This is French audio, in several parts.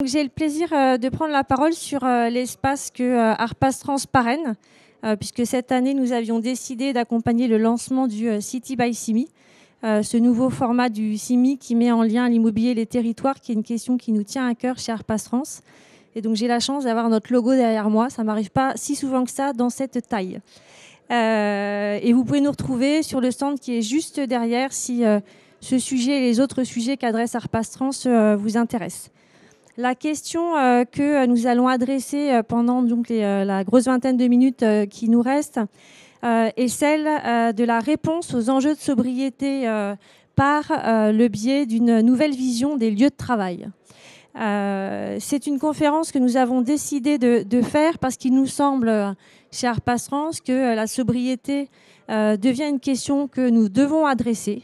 J'ai le plaisir de prendre la parole sur l'espace que Arpastrans parraine, puisque cette année, nous avions décidé d'accompagner le lancement du City by CIMI, ce nouveau format du CIMI qui met en lien l'immobilier et les territoires, qui est une question qui nous tient à cœur chez Arpastrans. Et donc, j'ai la chance d'avoir notre logo derrière moi. Ça ne m'arrive pas si souvent que ça dans cette taille. Et vous pouvez nous retrouver sur le stand qui est juste derrière si ce sujet et les autres sujets qu'adresse Arpastrans vous intéressent. La question que nous allons adresser pendant donc, la grosse vingtaine de minutes qui nous restent est celle de la réponse aux enjeux de sobriété par le biais d'une nouvelle vision des lieux de travail. C'est une conférence que nous avons décidé de faire parce qu'il nous semble, chez Arpastrans, que la sobriété devient une question que nous devons adresser.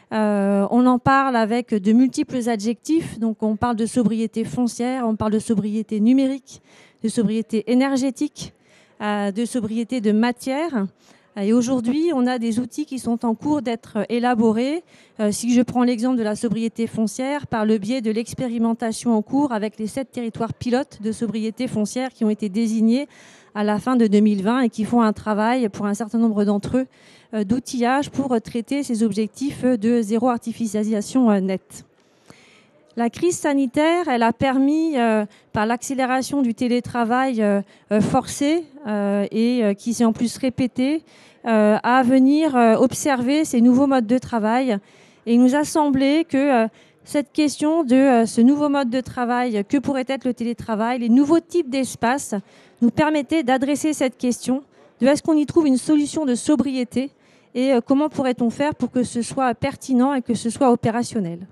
On en parle avec de multiples adjectifs, donc on parle de sobriété foncière, on parle de sobriété numérique, de sobriété énergétique, de sobriété de matière. Et aujourd'hui, on a des outils qui sont en cours d'être élaborés. Si je prends l'exemple de la sobriété foncière, par le biais de l'expérimentation en cours avec les 7 territoires pilotes de sobriété foncière qui ont été désignés à la fin de 2020 et qui font un travail pour un certain nombre d'entre eux d'outillage pour traiter ces objectifs de zéro artificialisation nette. La crise sanitaire, elle a permis, par l'accélération du télétravail forcé et qui s'est en plus répété, à venir observer ces nouveaux modes de travail. Et il nous a semblé que cette question de ce nouveau mode de travail, que pourrait être le télétravail, les nouveaux types d'espaces, nous permettait d'adresser cette question de est-ce qu'on y trouve une solution de sobriété et comment pourrait-on faire pour que ce soit pertinent et que ce soit opérationnel.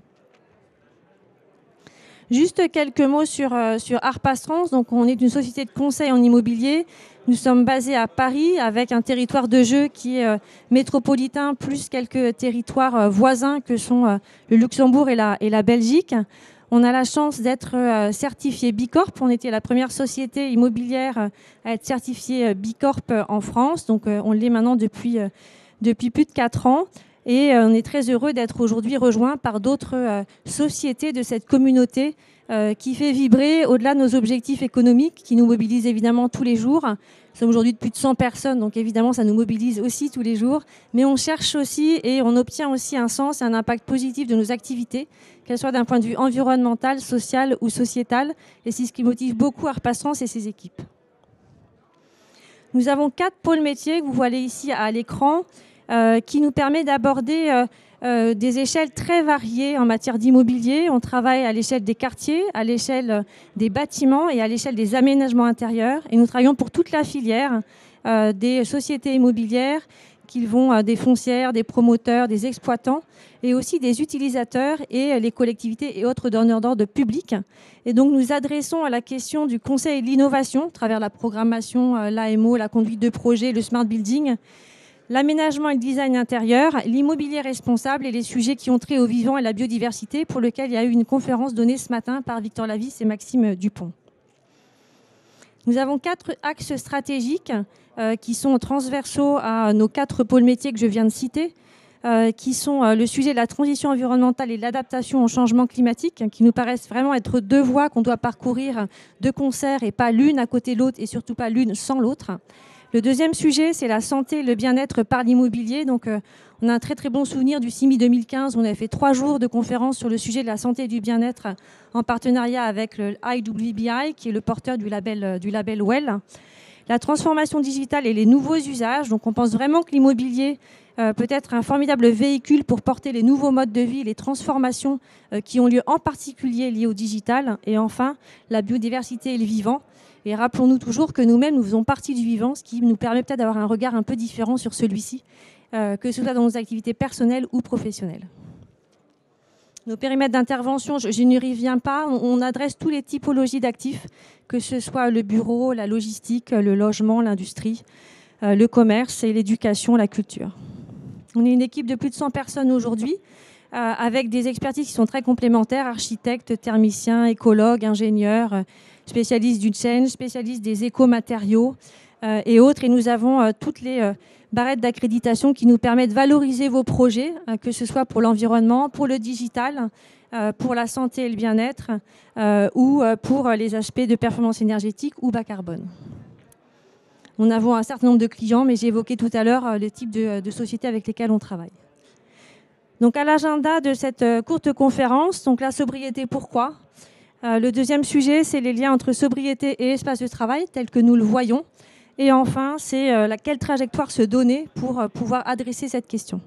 Juste quelques mots sur Arpastrans. Donc, on est une société de conseil en immobilier. Nous sommes basés à Paris avec un territoire de jeu qui est métropolitain, plus quelques territoires voisins que sont le Luxembourg et la Belgique. On a la chance d'être certifié Bicorp. On était la première société immobilière à être certifiée Bicorp en France. Donc, on l'est maintenant depuis plus de 4 ans. Et on est très heureux d'être aujourd'hui rejoint par d'autres sociétés de cette communauté qui fait vibrer au-delà de nos objectifs économiques, qui nous mobilisent évidemment tous les jours. Nous sommes aujourd'hui de plus de 100 personnes, donc évidemment ça nous mobilise aussi tous les jours. Mais on cherche aussi et on obtient aussi un sens et un impact positif de nos activités, qu'elles soient d'un point de vue environnemental, social ou sociétal. Et c'est ce qui motive beaucoup Arpastrans et ses équipes. Nous avons 4 pôles métiers que vous voyez ici à l'écran, qui nous permet d'aborder des échelles très variées en matière d'immobilier. On travaille à l'échelle des quartiers, à l'échelle des bâtiments et à l'échelle des aménagements intérieurs. Et nous travaillons pour toute la filière des sociétés immobilières, qu'ils vont des foncières, des promoteurs, des exploitants et aussi des utilisateurs et les collectivités et autres donneurs d'ordre publics. Et donc nous adressons à la question du conseil et de l'innovation à travers la programmation, l'AMO, la conduite de projet, le smart building, l'aménagement et le design intérieur, l'immobilier responsable et les sujets qui ont trait au vivant et la biodiversité, pour lequel il y a eu une conférence donnée ce matin par Victor Lavis et Maxime Dupont. Nous avons 4 axes stratégiques qui sont transversaux à nos 4 pôles métiers que je viens de citer, qui sont le sujet de la transition environnementale et de l'adaptation au changement climatique, qui nous paraissent vraiment être 2 voies qu'on doit parcourir de concert et pas l'une à côté de l'autre et surtout pas l'une sans l'autre. Le deuxième sujet, c'est la santé et le bien-être par l'immobilier. Donc, on a un très très bon souvenir du CIMI 2015. On a fait 3 jours de conférences sur le sujet de la santé et du bien-être en partenariat avec le IWBI, qui est le porteur du label WELL. La transformation digitale et les nouveaux usages. Donc, on pense vraiment que l'immobilier peut être un formidable véhicule pour porter les nouveaux modes de vie, les transformations qui ont lieu en particulier liées au digital. Et enfin, la biodiversité et le vivant. Et rappelons-nous toujours que nous-mêmes, nous faisons partie du vivant, ce qui nous permet peut-être d'avoir un regard un peu différent sur celui-ci, que ce soit dans nos activités personnelles ou professionnelles. Nos périmètres d'intervention, je n'y reviens pas, on adresse toutes les typologies d'actifs, que ce soit le bureau, la logistique, le logement, l'industrie, le commerce et l'éducation, la culture. On est une équipe de plus de 100 personnes aujourd'hui, avec des expertises qui sont très complémentaires, architectes, thermiciens, écologues, ingénieurs, spécialistes du change, spécialistes des écomatériaux et autres. Et nous avons toutes les barrettes d'accréditation qui nous permettent de valoriser vos projets, que ce soit pour l'environnement, pour le digital pour la santé et le bien-être ou pour les aspects de performance énergétique ou bas carbone. Nous avons un certain nombre de clients, mais j'ai évoqué tout à l'heure le type de sociétés avec lesquelles on travaille. Donc à l'agenda de cette courte conférence, donc la sobriété, pourquoi ? Le deuxième sujet, c'est les liens entre sobriété et espace de travail, tel que nous le voyons. Et enfin, c'est quelle trajectoire se donner pour pouvoir adresser cette question.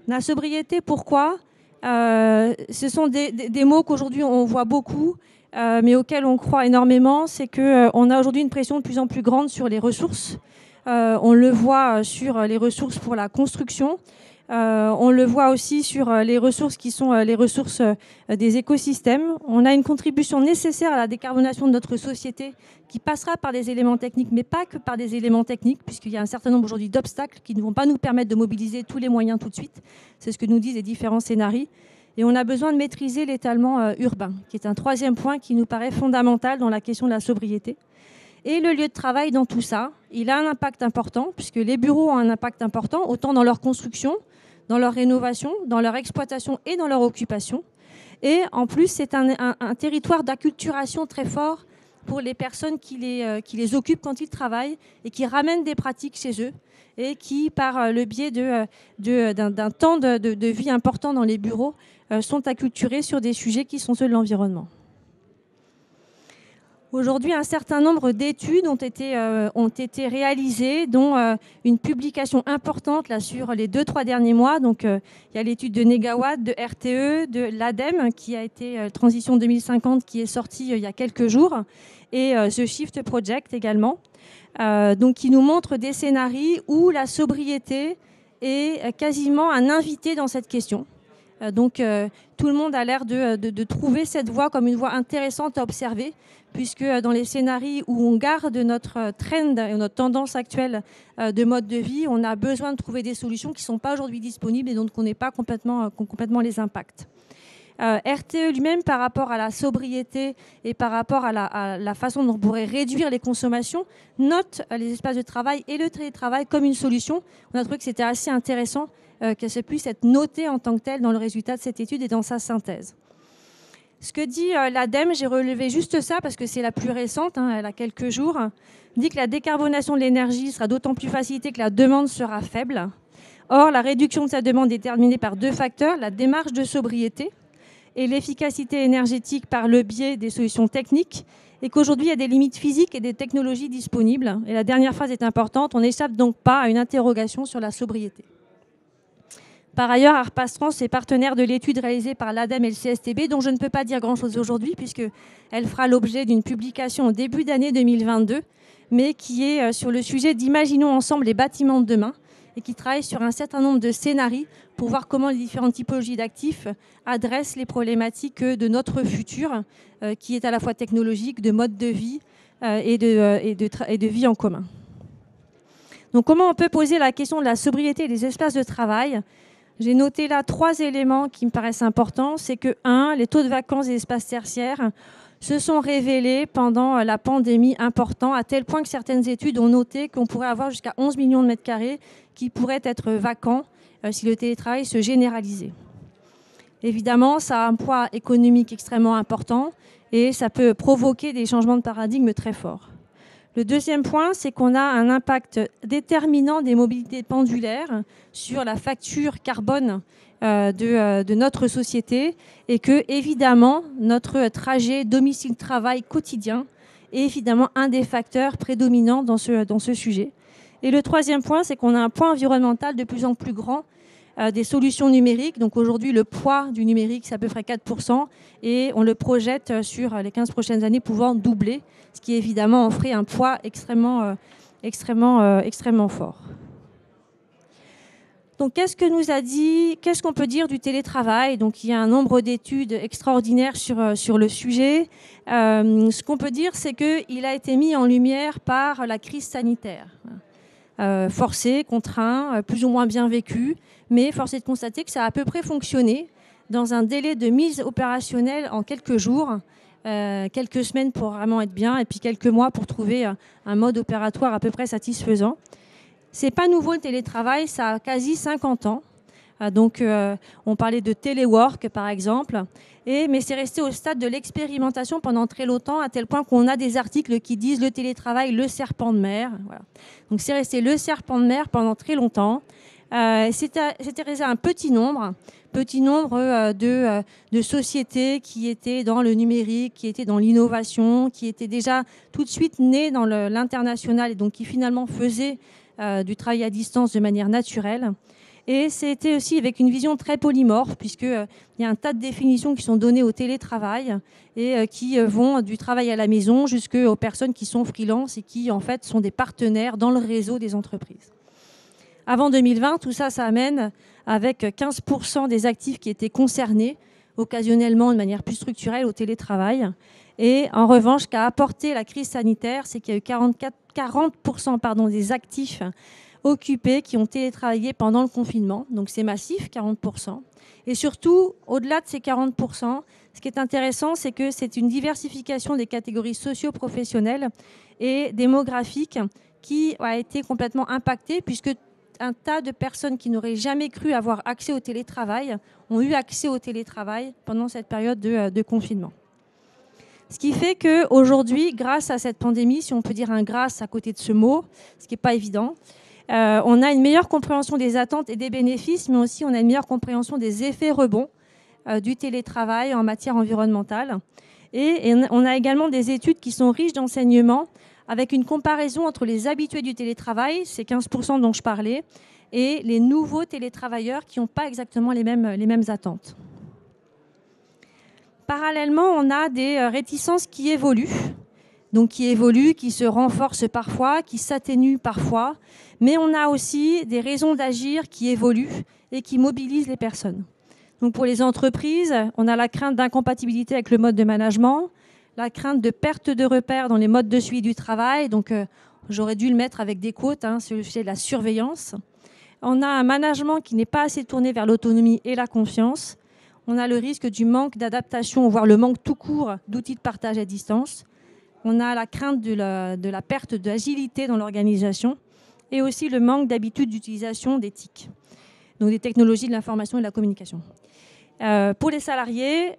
La sobriété, pourquoi ? Ce sont des mots qu'aujourd'hui on voit beaucoup, mais auxquels on croit énormément. C'est qu'on a aujourd'hui une pression de plus en plus grande sur les ressources. On le voit sur les ressources pour la construction. On le voit aussi sur les ressources qui sont les ressources des écosystèmes. On a une contribution nécessaire à la décarbonation de notre société qui passera par des éléments techniques, mais pas que par des éléments techniques, puisqu'il y a un certain nombre aujourd'hui d'obstacles qui ne vont pas nous permettre de mobiliser tous les moyens tout de suite. C'est ce que nous disent les différents scénarios. Et on a besoin de maîtriser l'étalement urbain, qui est un troisième point qui nous paraît fondamental dans la question de la sobriété. Et le lieu de travail dans tout ça, il a un impact important, puisque les bureaux ont un impact important, autant dans leur construction, dans leur rénovation, dans leur exploitation et dans leur occupation. Et en plus, c'est un territoire d'acculturation très fort pour les personnes qui les occupent quand ils travaillent et qui ramènent des pratiques chez eux et qui, par le biais d'un temps de vie important dans les bureaux, sont acculturés sur des sujets qui sont ceux de l'environnement. Aujourd'hui, un certain nombre d'études ont été réalisées, dont une publication importante là, sur les 2-3 derniers mois. Donc, il y a l'étude de Negawatt, de RTE, de l'ADEME, qui a été Transition 2050, qui est sortie il y a quelques jours, et The Shift Project également, donc, qui nous montre des scénarios où la sobriété est quasiment un invité dans cette question. Donc, tout le monde a l'air de trouver cette voie comme une voie intéressante à observer, puisque dans les scénarios où on garde notre trend et notre tendance actuelle de mode de vie, on a besoin de trouver des solutions qui ne sont pas aujourd'hui disponibles et dont on n'est pas complètement les impacts. RTE lui-même, par rapport à la sobriété et par rapport à la façon dont on pourrait réduire les consommations, note les espaces de travail et le télétravail comme une solution. On a trouvé que c'était assez intéressant que ça puisse être noté en tant que tel dans le résultat de cette étude et dans sa synthèse. Ce que dit l'ADEME, j'ai relevé juste ça parce que c'est la plus récente, elle a quelques jours, dit que la décarbonation de l'énergie sera d'autant plus facilitée que la demande sera faible. Or, la réduction de sa demande est déterminée par deux facteurs, la démarche de sobriété et l'efficacité énergétique par le biais des solutions techniques, et qu'aujourd'hui, il y a des limites physiques et des technologies disponibles. Et la dernière phrase est importante, on n'échappe donc pas à une interrogation sur la sobriété. Par ailleurs, Arpas France est partenaire de l'étude réalisée par l'ADEME et le CSTB, dont je ne peux pas dire grand-chose aujourd'hui, puisqu'elle fera l'objet d'une publication au début d'année 2022, mais qui est sur le sujet d'Imaginons ensemble les bâtiments de demain, et qui travaille sur un certain nombre de scénarios pour voir comment les différentes typologies d'actifs adressent les problématiques de notre futur, qui est à la fois technologique, de mode de vie et de vie en commun. Donc, comment on peut poser la question de la sobriété des espaces de travail ? J'ai noté là 3 éléments qui me paraissent importants. C'est que, 1, les taux de vacances des espaces tertiaires se sont révélés pendant la pandémie importants, à tel point que certaines études ont noté qu'on pourrait avoir jusqu'à 11 millions de mètres carrés qui pourraient être vacants si le télétravail se généralisait. Évidemment, ça a un poids économique extrêmement important et ça peut provoquer des changements de paradigme très forts. Le deuxième point, c'est qu'on a un impact déterminant des mobilités pendulaires sur la facture carbone de notre société et que, évidemment, notre trajet domicile-travail quotidien est évidemment un des facteurs prédominants dans ce sujet. Et le troisième point, c'est qu'on a un poids environnemental de plus en plus grand des solutions numériques. Donc aujourd'hui, le poids du numérique, c'est à peu près 4%, et on le projette sur les 15 prochaines années pouvant doubler, ce qui évidemment en ferait un poids extrêmement fort. Donc qu'est-ce qu'on peut dire du télétravail ? Donc il y a un nombre d'études extraordinaires sur le sujet. Ce qu'on peut dire, c'est qu'il a été mis en lumière par la crise sanitaire. Forcé, contraint, plus ou moins bien vécu, mais force est de constater que ça a à peu près fonctionné dans un délai de mise opérationnelle en quelques jours, quelques semaines pour vraiment être bien, et puis quelques mois pour trouver un mode opératoire à peu près satisfaisant. C'est pas nouveau le télétravail, ça a quasi 50 ans. On parlait de téléwork, par exemple. Mais c'est resté au stade de l'expérimentation pendant très longtemps, à tel point qu'on a des articles qui disent le télétravail, le serpent de mer. Voilà. Donc c'est resté le serpent de mer pendant très longtemps. C'était resté un petit nombre de sociétés qui étaient dans le numérique, qui étaient dans l'innovation, qui étaient déjà tout de suite nées dans l'international et donc qui finalement faisaient du travail à distance de manière naturelle. Et c'était aussi avec une vision très polymorphe, puisqu'il y a un tas de définitions qui sont données au télétravail et qui vont du travail à la maison jusqu'aux personnes qui sont freelance et qui, en fait, sont des partenaires dans le réseau des entreprises. Avant 2020, tout ça, ça amène avec 15% des actifs qui étaient concernés, occasionnellement de manière plus structurelle, au télétravail. Et en revanche, ce qu'a apporté la crise sanitaire, c'est qu'il y a eu 40% des actifs occupés qui ont télétravaillé pendant le confinement. Donc c'est massif, 40%. Et surtout, au-delà de ces 40%, ce qui est intéressant, c'est que c'est une diversification des catégories socio-professionnelles et démographiques qui a été complètement impactée, puisque un tas de personnes qui n'auraient jamais cru avoir accès au télétravail ont eu accès au télétravail pendant cette période de confinement. Ce qui fait qu'aujourd'hui, grâce à cette pandémie, si on peut dire un grâce à côté de ce mot, ce qui n'est pas évident, on a une meilleure compréhension des attentes et des bénéfices, mais aussi on a une meilleure compréhension des effets rebonds du télétravail en matière environnementale. Et on a également des études qui sont riches d'enseignements avec une comparaison entre les habitués du télétravail, ces 15% dont je parlais, et les nouveaux télétravailleurs qui n'ont pas exactement les mêmes attentes. Parallèlement, on a des réticences qui évoluent, qui se renforcent parfois, qui s'atténuent parfois, mais on a aussi des raisons d'agir qui évoluent et qui mobilisent les personnes. Donc pour les entreprises, on a la crainte d'incompatibilité avec le mode de management, la crainte de perte de repères dans les modes de suivi du travail. Donc j'aurais dû le mettre avec des quotes, sur le sujet de la surveillance. On a un management qui n'est pas assez tourné vers l'autonomie et la confiance. On a le risque du manque d'adaptation, voire le manque tout court d'outils de partage à distance. On a la crainte de la perte d'agilité dans l'organisation et aussi le manque d'habitude d'utilisation des TIC, donc des technologies de l'information et de la communication. Pour les salariés,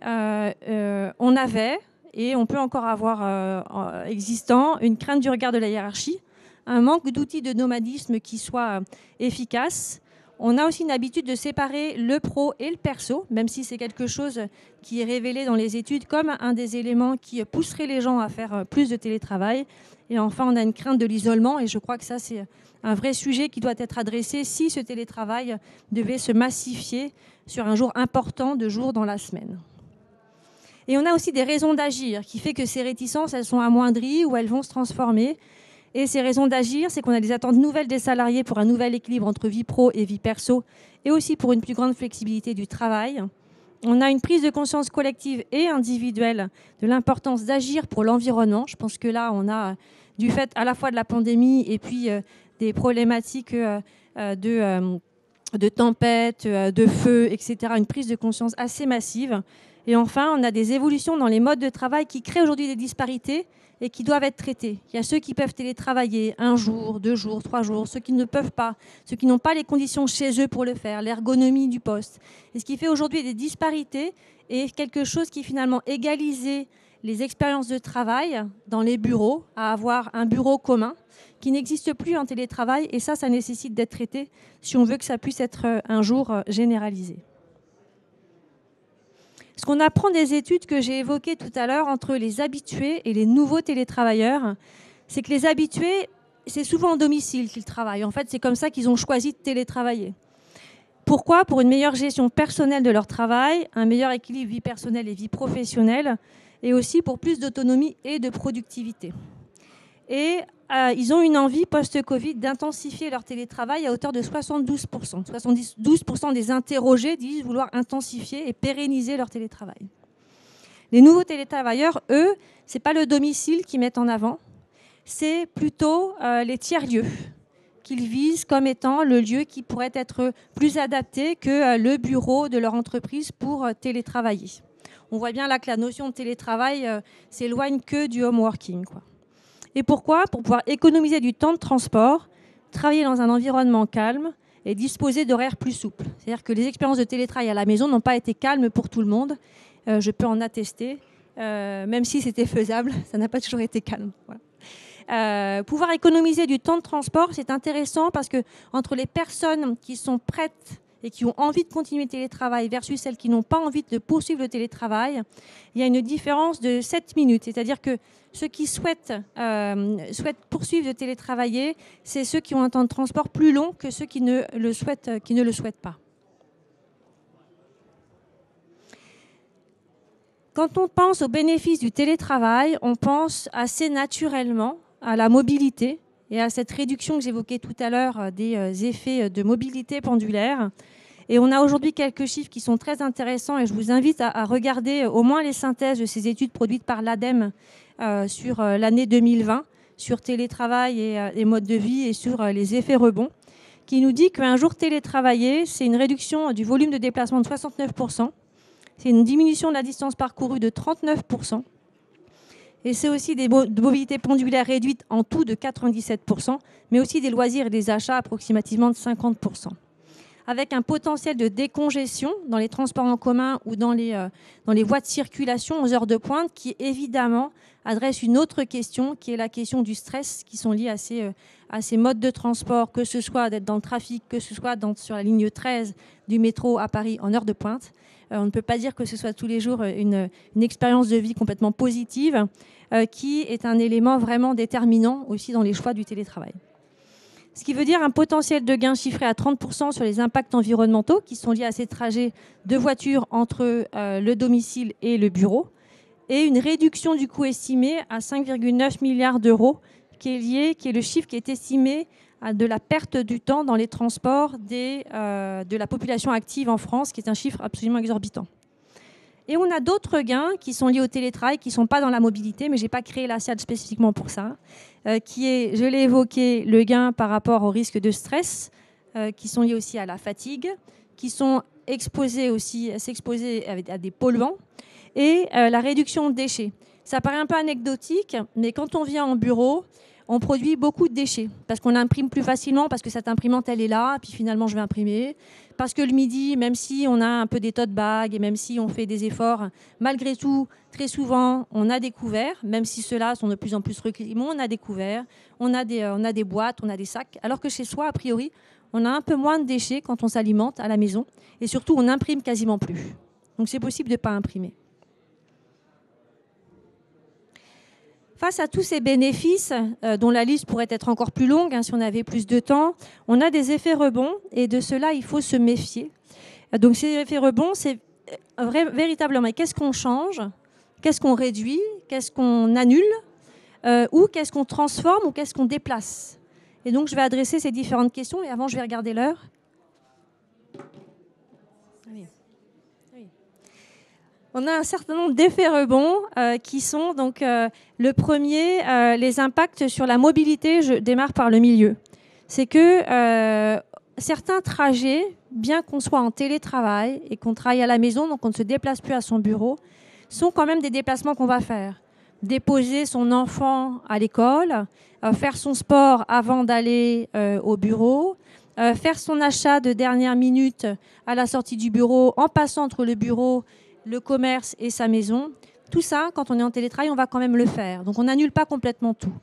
on avait, et on peut encore avoir existant, une crainte du regard de la hiérarchie, un manque d'outils de nomadisme qui soient efficaces. On a aussi une habitude de séparer le pro et le perso, même si c'est quelque chose qui est révélé dans les études comme un des éléments qui pousserait les gens à faire plus de télétravail. Et enfin, on a une crainte de l'isolement, et je crois que ça, c'est un vrai sujet qui doit être adressé si ce télétravail devait se massifier sur un jour important de jours dans la semaine. Et on a aussi des raisons d'agir qui fait que ces réticences, elles sont amoindries ou elles vont se transformer. Et ces raisons d'agir, c'est qu'on a des attentes nouvelles des salariés pour un nouvel équilibre entre vie pro et vie perso, et aussi pour une plus grande flexibilité du travail. On a une prise de conscience collective et individuelle de l'importance d'agir pour l'environnement. Je pense que là, on a, du fait à la fois de la pandémie et puis des problématiques de tempêtes, de feux, etc., une prise de conscience assez massive. Et enfin, on a des évolutions dans les modes de travail qui créent aujourd'hui des disparités et qui doivent être traitées. Il y a ceux qui peuvent télétravailler 1 jour, 2 jours, 3 jours, ceux qui ne peuvent pas, ceux qui n'ont pas les conditions chez eux pour le faire, l'ergonomie du poste. Et ce qui fait aujourd'hui des disparités et quelque chose qui finalement égalisait les expériences de travail dans les bureaux, à avoir un bureau commun qui n'existe plus en télétravail. Et ça nécessite d'être traité si on veut que ça puisse être un jour généralisé. Ce qu'on apprend des études que j'ai évoquées tout à l'heure entre les habitués et les nouveaux télétravailleurs, c'est que les habitués, c'est souvent en domicile qu'ils travaillent. En fait, c'est comme ça qu'ils ont choisi de télétravailler. Pourquoi ? Pour une meilleure gestion personnelle de leur travail, un meilleur équilibre vie personnelle et vie professionnelle, et aussi pour plus d'autonomie et de productivité. Et ils ont une envie post-Covid d'intensifier leur télétravail à hauteur de 72%. 72% des interrogés disent vouloir intensifier et pérenniser leur télétravail. Les nouveaux télétravailleurs, eux, ce n'est pas le domicile qu'ils mettent en avant, c'est plutôt les tiers-lieux qu'ils visent comme étant le lieu qui pourrait être plus adapté que le bureau de leur entreprise pour télétravailler. On voit bien là que la notion de télétravail s'éloigne que du home working, quoi. Et pourquoi ? Pour pouvoir économiser du temps de transport, travailler dans un environnement calme et disposer d'horaires plus souples. C'est-à-dire que les expériences de télétravail à la maison n'ont pas été calmes pour tout le monde. Je peux en attester. Même si c'était faisable, ça n'a pas toujours été calme. Voilà. Pouvoir économiser du temps de transport, c'est intéressant parce que entre les personnes qui sont prêtes et qui ont envie de continuer le télétravail versus celles qui n'ont pas envie de poursuivre le télétravail, il y a une différence de 7 minutes. C'est-à-dire que ceux qui souhaitent poursuivre de télétravailler, c'est ceux qui ont un temps de transport plus long que ceux qui ne le souhaitent pas. Quand on pense aux bénéfices du télétravail, on pense assez naturellement à la mobilité et à cette réduction que j'évoquais tout à l'heure des effets de mobilité pendulaire. Et on a aujourd'hui quelques chiffres qui sont très intéressants et je vous invite à regarder au moins les synthèses de ces études produites par l'ADEME sur l'année 2020, sur télétravail et mode de vie et sur les effets rebonds, qui nous dit qu'un jour télétravaillé, c'est une réduction du volume de déplacement de 69%, c'est une diminution de la distance parcourue de 39%, et c'est aussi des mobilités pendulaires réduites en tout de 97%, mais aussi des loisirs et des achats approximativement de 50%. Avec un potentiel de décongestion dans les transports en commun ou dans les voies de circulation aux heures de pointe qui, évidemment, adresse une autre question, qui est la question du stress qui sont liés à ces modes de transport, que ce soit d'être dans le trafic, que ce soit sur la ligne 13 du métro à Paris en heure de pointe. On ne peut pas dire que ce soit tous les jours une expérience de vie complètement positive, qui est un élément vraiment déterminant aussi dans les choix du télétravail. Ce qui veut dire un potentiel de gain chiffré à 30% sur les impacts environnementaux qui sont liés à ces trajets de voiture entre le domicile et le bureau, et une réduction du coût estimé à 5,9 milliards d'euros, qui est le chiffre qui est estimé de la perte du temps dans les transports de la population active en France, qui est un chiffre absolument exorbitant. Et on a d'autres gains qui sont liés au télétravail, qui ne sont pas dans la mobilité, mais je n'ai pas créé la SIAD spécifiquement pour ça, qui est, je l'ai évoqué, le gain par rapport au risque de stress, qui sont liés aussi à la fatigue, qui sont s'exposer à des polluants, et la réduction de déchets. Ça paraît un peu anecdotique, mais quand on vient en bureau, on produit beaucoup de déchets parce qu'on imprime plus facilement, parce que cette imprimante, elle est là, puis finalement, je vais imprimer. Parce que le midi, même si on a un peu des tote bags et même si on fait des efforts, malgré tout, très souvent, on a des couverts, même si ceux-là sont de plus en plus reculés, on a des couverts, on a des boîtes, on a des sacs, alors que chez soi, a priori, on a un peu moins de déchets quand on s'alimente à la maison et surtout, on n'imprime quasiment plus. Donc, c'est possible de ne pas imprimer. Face à tous ces bénéfices, dont la liste pourrait être encore plus longue si on avait plus de temps, on a des effets rebonds et de cela, il faut se méfier. Donc ces effets rebonds, c'est véritablement qu'est-ce qu'on change, qu'est-ce qu'on réduit, qu'est-ce qu'on annule, ou qu'est-ce qu'on transforme ou qu'est-ce qu'on déplace. Et donc je vais adresser ces différentes questions et avant je vais regarder l'heure. On a un certain nombre d'effets rebonds qui sont donc le premier, les impacts sur la mobilité. Je démarre par le milieu. C'est que certains trajets, bien qu'on soit en télétravail et qu'on travaille à la maison, donc on ne se déplace plus à son bureau, sont quand même des déplacements qu'on va faire. Déposer son enfant à l'école, faire son sport avant d'aller au bureau, faire son achat de dernière minute à la sortie du bureau, en passant entre le bureau, le commerce et sa maison. Tout ça, quand on est en télétravail, on va quand même le faire. Donc on n'annule pas complètement tout.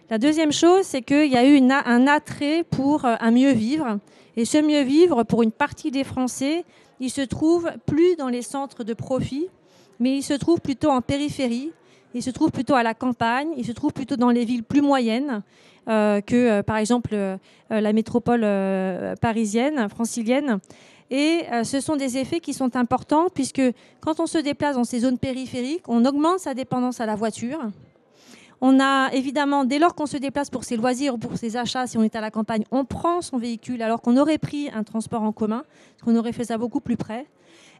La deuxième chose, c'est qu'il y a eu un attrait pour un mieux vivre. Et ce mieux vivre, pour une partie des Français, il se trouve plus dans les centres de profit, mais il se trouve plutôt en périphérie, il se trouve plutôt à la campagne, il se trouve plutôt dans les villes plus moyennes que, par exemple, la métropole parisienne, francilienne. Et ce sont des effets qui sont importants puisque quand on se déplace dans ces zones périphériques, on augmente sa dépendance à la voiture. On a évidemment, dès lors qu'on se déplace pour ses loisirs ou pour ses achats, si on est à la campagne, on prend son véhicule alors qu'on aurait pris un transport en commun, parce qu'on aurait fait ça beaucoup plus près.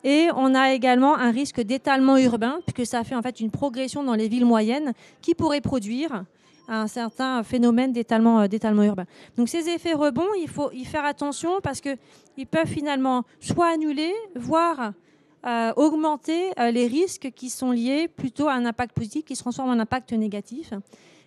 Et on a également un risque d'étalement urbain puisque ça fait en fait une progression dans les villes moyennes qui pourrait produire un certain phénomène d'étalement urbain. Donc ces effets rebonds, il faut y faire attention parce qu'ils peuvent finalement soit annuler, voire augmenter les risques qui sont liés plutôt à un impact positif qui se transforme en impact négatif.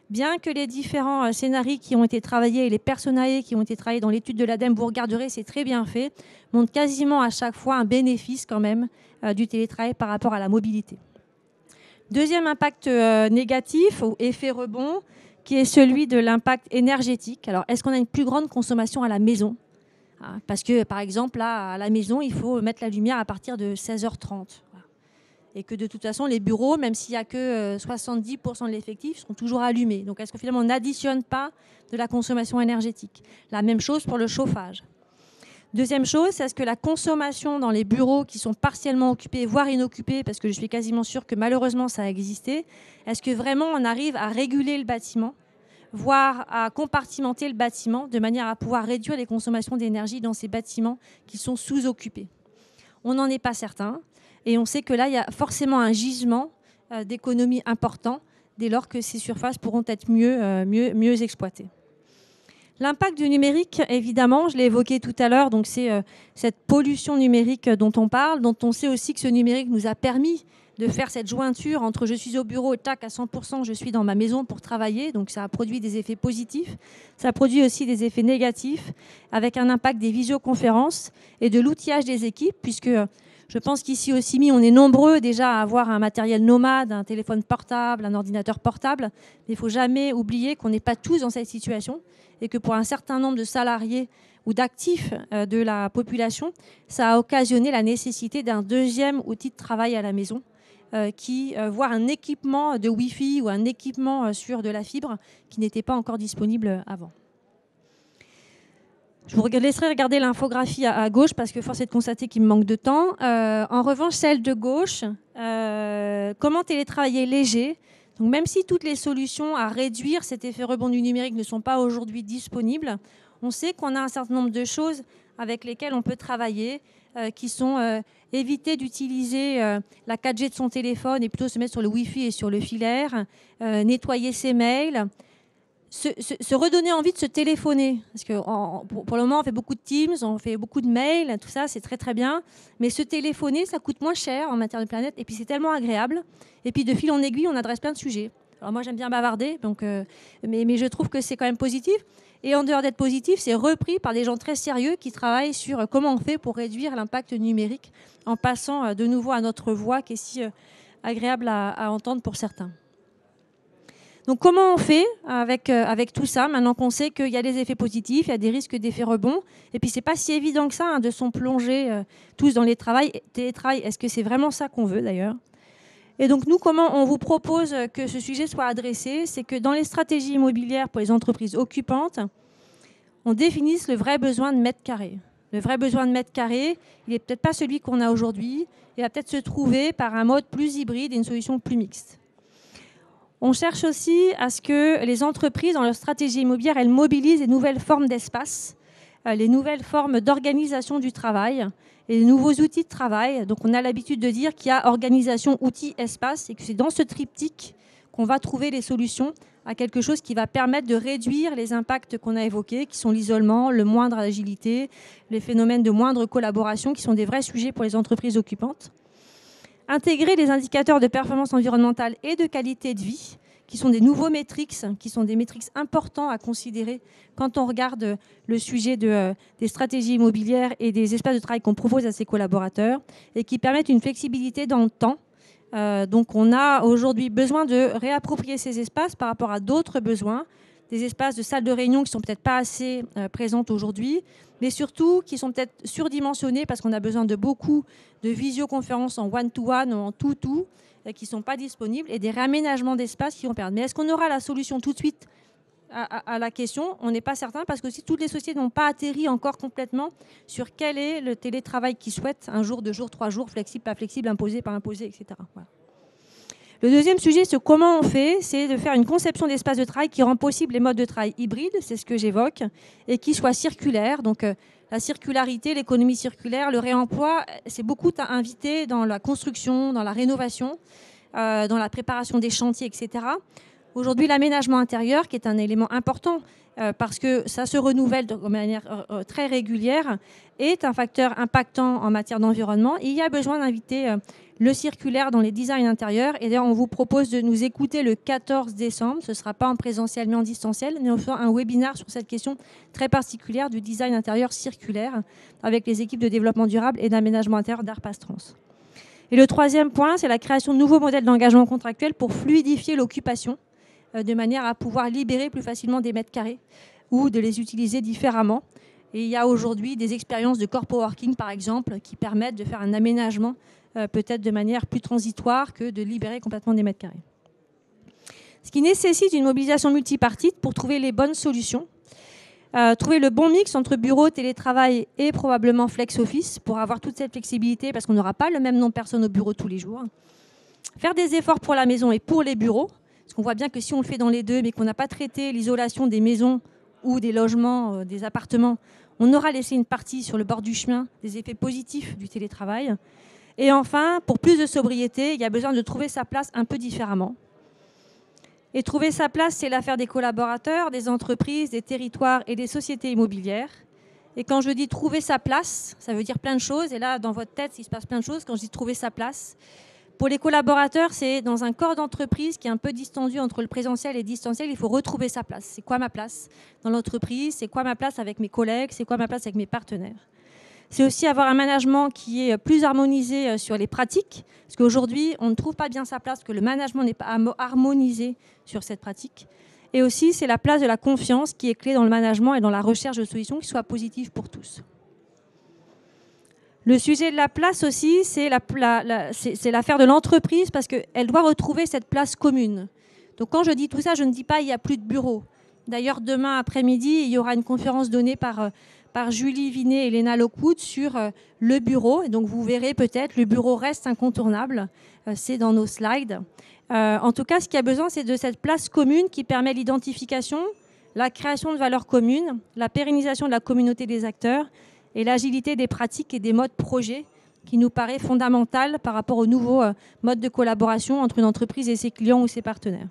Bien que les différents scénarios qui ont été travaillés et les personae qui ont été travaillés dans l'étude de l'ADEME, vous regarderez, c'est très bien fait, montrent quasiment à chaque fois un bénéfice quand même du télétravail par rapport à la mobilité. Deuxième impact négatif ou effet rebond, qui est celui de l'impact énergétique. Alors, est-ce qu'on a une plus grande consommation à la maison ? Parce que, par exemple, là, à la maison, il faut mettre la lumière à partir de 16h30. Et que de toute façon, les bureaux, même s'il n'y a que 70% de l'effectif, seront toujours allumés. Donc, est-ce que finalement, on n'additionne pas de la consommation énergétique ? La même chose pour le chauffage. Deuxième chose, c'est est-ce que la consommation dans les bureaux qui sont partiellement occupés, voire inoccupés, parce que je suis quasiment sûre que malheureusement ça a existé, est-ce que vraiment on arrive à réguler le bâtiment, voire à compartimenter le bâtiment de manière à pouvoir réduire les consommations d'énergie dans ces bâtiments qui sont sous-occupés ? On n'en est pas certain. Et on sait que là, il y a forcément un gisement d'économie important dès lors que ces surfaces pourront être mieux exploitées. L'impact du numérique, évidemment, je l'ai évoqué tout à l'heure, donc c'est cette pollution numérique dont on parle, dont on sait aussi que ce numérique nous a permis de faire cette jointure entre je suis au bureau et tac, à 100%, je suis dans ma maison pour travailler. Donc ça a produit des effets positifs. Ça produit aussi des effets négatifs avec un impact des visioconférences et de l'outillage des équipes, puisque je pense qu'ici au CIMI, on est nombreux déjà à avoir un matériel nomade, un téléphone portable, un ordinateur portable. Mais il ne faut jamais oublier qu'on n'est pas tous dans cette situation et que pour un certain nombre de salariés ou d'actifs de la population, ça a occasionné la nécessité d'un deuxième outil de travail à la maison, voire un équipement de Wi-Fi ou un équipement sur de la fibre qui n'était pas encore disponible avant. Je vous laisserai regarder l'infographie à gauche parce que force est de constater qu'il me manque de temps. En revanche, celle de gauche, comment télétravailler léger. Donc même si toutes les solutions à réduire cet effet rebond du numérique ne sont pas aujourd'hui disponibles, on sait qu'on a un certain nombre de choses avec lesquelles on peut travailler, qui sont éviter d'utiliser la 4G de son téléphone et plutôt se mettre sur le Wi-Fi et sur le filaire, nettoyer ses mails, se redonner envie de se téléphoner. Parce que pour le moment, on fait beaucoup de Teams, on fait beaucoup de mails, tout ça, c'est très très bien. Mais se téléphoner, ça coûte moins cher en matière de planète. Et puis c'est tellement agréable. Et puis de fil en aiguille, on adresse plein de sujets. Alors moi, j'aime bien bavarder, donc, mais je trouve que c'est quand même positif. Et en dehors d'être positif, c'est repris par des gens très sérieux qui travaillent sur comment on fait pour réduire l'impact numérique en passant de nouveau à notre voix qui est si agréable à entendre pour certains. Donc comment on fait avec tout ça, maintenant qu'on sait qu'il y a des effets positifs, il y a des risques d'effets rebonds, et puis c'est pas si évident que ça de s'en plonger tous dans les télétravail. Est-ce que c'est vraiment ça qu'on veut d'ailleurs ? Et donc nous, comment on vous propose que ce sujet soit adressé ? C'est que dans les stratégies immobilières pour les entreprises occupantes, on définisse le vrai besoin de mètres carrés. Le vrai besoin de mètres carrés, il n'est peut-être pas celui qu'on a aujourd'hui, il va peut-être se trouver par un mode plus hybride et une solution plus mixte. On cherche aussi à ce que les entreprises, dans leur stratégie immobilière, elles mobilisent les nouvelles formes d'espace, les nouvelles formes d'organisation du travail et les nouveaux outils de travail. Donc on a l'habitude de dire qu'il y a organisation, outils, espace et que c'est dans ce triptyque qu'on va trouver les solutions à quelque chose qui va permettre de réduire les impacts qu'on a évoqués, qui sont l'isolement, le moindre agilité, les phénomènes de moindre collaboration, qui sont des vrais sujets pour les entreprises occupantes. Intégrer les indicateurs de performance environnementale et de qualité de vie, qui sont des nouveaux métriques, qui sont des métriques importants à considérer quand on regarde le sujet des stratégies immobilières et des espaces de travail qu'on propose à ses collaborateurs et qui permettent une flexibilité dans le temps. Donc on a aujourd'hui besoin de réapproprier ces espaces par rapport à d'autres besoins, des espaces de salles de réunion qui ne sont peut-être pas assez présentes aujourd'hui, mais surtout qui sont peut-être surdimensionnés parce qu'on a besoin de beaucoup de visioconférences en one-to-one ou en two-to qui ne sont pas disponibles et des réaménagements d'espace qui vont perdre. Mais est-ce qu'on aura la solution tout de suite à la question ? On n'est pas certain parce que aussi toutes les sociétés n'ont pas atterri encore complètement sur quel est le télétravail qu'ils souhaitent, un jour, 2 jours, 3 jours, flexible, pas flexible, imposé, pas imposé, etc. Voilà. Le deuxième sujet, c'est comment on fait, c'est de faire une conception d'espace de travail qui rend possible les modes de travail hybrides, c'est ce que j'évoque, et qui soit circulaire. Donc la circularité, l'économie circulaire, le réemploi, c'est beaucoup invité dans la construction, dans la rénovation, dans la préparation des chantiers, etc. Aujourd'hui, l'aménagement intérieur, qui est un élément important parce que ça se renouvelle de manière très régulière, est un facteur impactant en matière d'environnement. Il y a besoin d'inviter le circulaire dans les designs intérieurs. Et d'ailleurs, on vous propose de nous écouter le 14 décembre. Ce ne sera pas en présentiel, mais en distanciel. Mais on fera un webinaire sur cette question très particulière du design intérieur circulaire avec les équipes de développement durable et d'aménagement intérieur d'Arpas Trans. Et le troisième point, c'est la création de nouveaux modèles d'engagement contractuel pour fluidifier l'occupation de manière à pouvoir libérer plus facilement des mètres carrés ou de les utiliser différemment. Et il y a aujourd'hui des expériences de corpo working, par exemple, qui permettent de faire un aménagement peut-être de manière plus transitoire que de libérer complètement des mètres carrés. Ce qui nécessite une mobilisation multipartite pour trouver les bonnes solutions, trouver le bon mix entre bureau, télétravail et probablement flex office pour avoir toute cette flexibilité parce qu'on n'aura pas le même nombre de personnes au bureau tous les jours. Faire des efforts pour la maison et pour les bureaux, parce qu'on voit bien que si on le fait dans les deux, mais qu'on n'a pas traité l'isolation des maisons ou des logements, des appartements, on aura laissé une partie sur le bord du chemin des effets positifs du télétravail. Et enfin, pour plus de sobriété, il y a besoin de trouver sa place un peu différemment. Et trouver sa place, c'est l'affaire des collaborateurs, des entreprises, des territoires et des sociétés immobilières. Et quand je dis trouver sa place, ça veut dire plein de choses. Et là, dans votre tête, il se passe plein de choses quand je dis trouver sa place. Pour les collaborateurs, c'est dans un corps d'entreprise qui est un peu distendu entre le présentiel et le distanciel, il faut retrouver sa place. C'est quoi ma place dans l'entreprise? C'est quoi ma place avec mes collègues? C'est quoi ma place avec mes partenaires? C'est aussi avoir un management qui est plus harmonisé sur les pratiques, parce qu'aujourd'hui, on ne trouve pas bien sa place, que le management n'est pas harmonisé sur cette pratique. Et aussi, c'est la place de la confiance qui est clé dans le management et dans la recherche de solutions qui soient positives pour tous. Le sujet de la place aussi, c'est l'affaire de l'entreprise parce qu'elle doit retrouver cette place commune. Donc quand je dis tout ça, je ne dis pas qu'il n'y a plus de bureau. D'ailleurs, demain après-midi, il y aura une conférence donnée par Julie Vinet et Léna Lockwood sur le bureau. Et donc vous verrez peut-être, le bureau reste incontournable. C'est dans nos slides. En tout cas, ce qu'il y a besoin, c'est de cette place commune qui permet l'identification, la création de valeurs communes, la pérennisation de la communauté des acteurs et l'agilité des pratiques et des modes projets qui nous paraît fondamentale par rapport aux nouveaux modes de collaboration entre une entreprise et ses clients ou ses partenaires.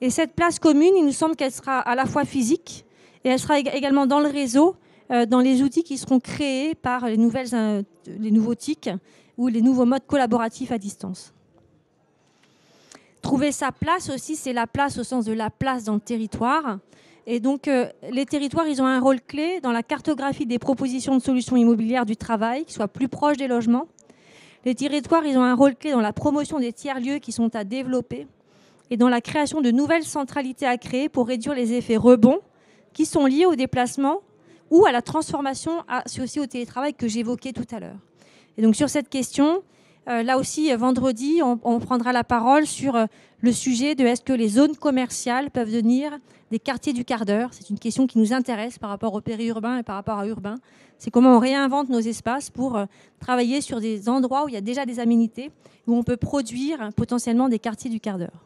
Et cette place commune, il nous semble qu'elle sera à la fois physique et elle sera également dans le réseau, dans les outils qui seront créés par les nouveaux TIC ou les nouveaux modes collaboratifs à distance. Trouver sa place aussi, c'est la place au sens de la place dans le territoire. Et donc, les territoires, ils ont un rôle clé dans la cartographie des propositions de solutions immobilières du travail, qui soient plus proches des logements. Les territoires, ils ont un rôle clé dans la promotion des tiers-lieux qui sont à développer et dans la création de nouvelles centralités à créer pour réduire les effets rebonds qui sont liés au déplacement ou à la transformation, aussi au télétravail que j'évoquais tout à l'heure. Et donc, sur cette question, là aussi, vendredi, on prendra la parole sur le sujet de est-ce que les zones commerciales peuvent devenir des quartiers du quart d'heure. C'est une question qui nous intéresse par rapport au périurbain et par rapport à urbain. C'est comment on réinvente nos espaces pour travailler sur des endroits où il y a déjà des aménités, où on peut produire potentiellement des quartiers du quart d'heure.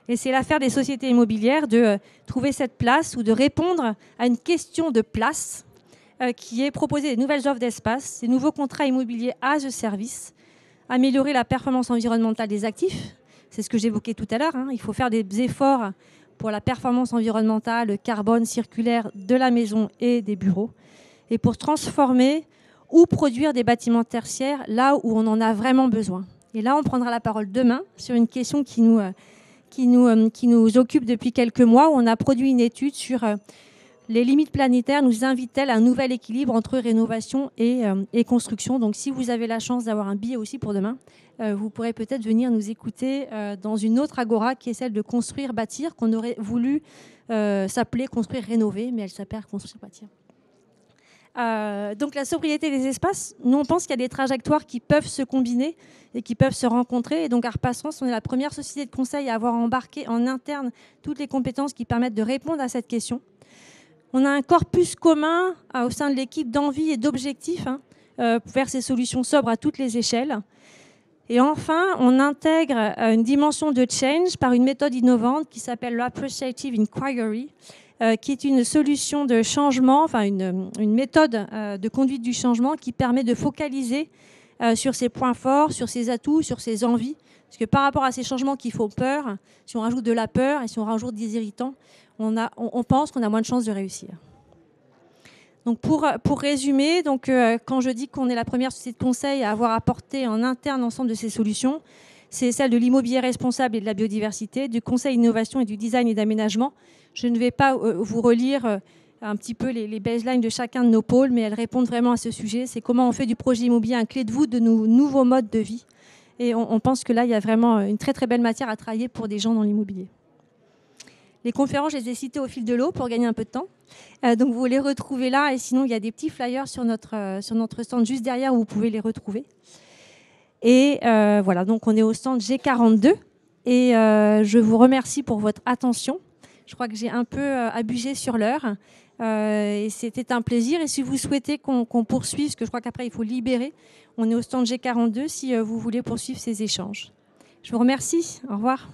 Et c'est l'affaire des sociétés immobilières de trouver cette place ou de répondre à une question de place qui est proposer des nouvelles offres d'espace, des nouveaux contrats immobiliers as a service, améliorer la performance environnementale des actifs. C'est ce que j'évoquais tout à l'heure. Il faut faire des efforts pour la performance environnementale, le carbone circulaire de la maison et des bureaux, et pour transformer ou produire des bâtiments tertiaires là où on en a vraiment besoin. Et là, on prendra la parole demain sur une question qui nous occupe depuis quelques mois, où on a produit une étude sur les limites planétaires nous invitent-elles à un nouvel équilibre entre rénovation et construction. Donc si vous avez la chance d'avoir un billet aussi pour demain, vous pourrez peut-être venir nous écouter dans une autre agora qui est celle de construire, bâtir, qu'on aurait voulu s'appeler construire, rénover, mais elle s'appelle construire, bâtir. Donc la sobriété des espaces, nous on pense qu'il y a des trajectoires qui peuvent se combiner et qui peuvent se rencontrer. Et donc Arpas Trans, on est la première société de conseil à avoir embarqué en interne toutes les compétences qui permettent de répondre à cette question. On a un corpus commun au sein de l'équipe d'envie et d'objectifs pour faire ces solutions sobres à toutes les échelles. Et enfin, on intègre une dimension de change par une méthode innovante qui s'appelle l'Appreciative Inquiry, qui est une solution de changement, enfin une méthode de conduite du changement qui permet de focaliser sur ses points forts, sur ses atouts, sur ses envies. Parce que par rapport à ces changements qui font peur, si on rajoute de la peur et si on rajoute des irritants, on pense qu'on a moins de chances de réussir. Donc pour résumer, quand je dis qu'on est la première société de conseil à avoir apporté en interne l'ensemble de ces solutions, c'est celle de l'immobilier responsable et de la biodiversité, du conseil innovation et du design et d'aménagement. Je ne vais pas vous relire un petit peu les baselines de chacun de nos pôles, mais elles répondent vraiment à ce sujet. C'est comment on fait du projet immobilier un clé de voûte de nos nouveaux modes de vie. Et on pense que là, il y a vraiment une très très belle matière à travailler pour des gens dans l'immobilier. Les conférences, je les ai citées au fil de l'eau pour gagner un peu de temps. Donc vous les retrouvez là. Et sinon, il y a des petits flyers sur notre stand juste derrière où vous pouvez les retrouver. Et voilà, donc on est au stand G42. Et je vous remercie pour votre attention. Je crois que j'ai un peu abusé sur l'heure. Et c'était un plaisir. Et si vous souhaitez qu'on poursuive, parce que je crois qu'après, il faut libérer, on est au stand G42 si vous voulez poursuivre ces échanges. Je vous remercie. Au revoir.